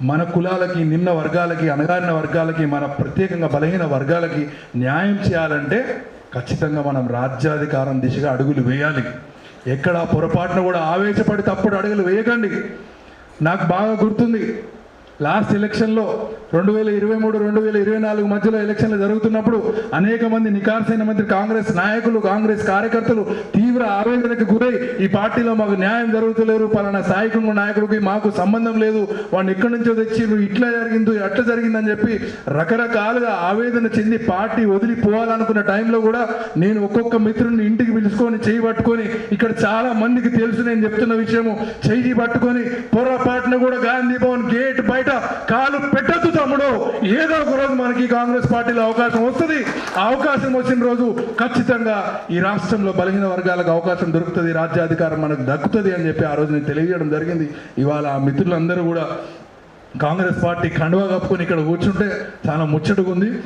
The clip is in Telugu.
మన కులాలకి, నిమ్న వర్గాలకి, అణగారిన వర్గాలకి, మన ప్రత్యేకంగా బలహీన వర్గాలకి న్యాయం చేయాలంటే ఖచ్చితంగా మనం రాజ్యాధికారం దిశగా అడుగులు వేయాలి. ఎక్కడ పొరపాటున కూడా ఆవేశపడి తప్పుడు అడుగులు వేయకండి. నాకు బాగా గుర్తుంది, లాస్ట్ ఎలక్షన్లో 2023-2024 మధ్యలో ఎలక్షన్లు జరుగుతున్నప్పుడు అనేక మంది నికార్సైన మంది కాంగ్రెస్ నాయకులు, కాంగ్రెస్ కార్యకర్తలు తీవ్ర ఆవేదనకు గురై ఈ పార్టీలో మాకు న్యాయం జరుగుతలేరు, పలానా సాయకుడు నాయకుడికి మాకు సంబంధం లేదు, వాడిని ఎక్కడి నుంచో తెచ్చి ఇట్లా జరిగింది అట్లా జరిగిందని చెప్పి రకరకాలుగా ఆవేదన చెంది పార్టీ వదిలిపోవాలనుకున్న టైంలో కూడా నేను ఒక్కొక్క మిత్రుడిని ఇంటికి పిలుచుకొని చేయి పట్టుకొని, ఇక్కడ చాలా మందికి తెలుసు నేను చెప్తున్న విషయము, చెయ్యి పట్టుకొని పొరపాటున కూడా గాంధీ భవన్ గేట్ బయట కాలు పెట్టద్దు తమ్ముడు, ఏదో ఒక రోజు మనకి కాంగ్రెస్ పార్టీలో అవకాశం వస్తుంది. ఆ అవకాశం వచ్చిన రోజు ఖచ్చితంగా ఈ రాష్ట్రంలో బలహీన వర్గాలకు అవకాశం దొరుకుతుంది, రాజ్యాధికారం మనకు దక్కుతుంది అని చెప్పి ఆ రోజు నేను తెలియజేయడం జరిగింది. ఇవాళ ఆ మిత్రులందరూ కూడా కాంగ్రెస్ పార్టీ కండువా కప్పుకొని ఇక్కడ కూర్చుంటే చాలా ముచ్చటగా ఉంది.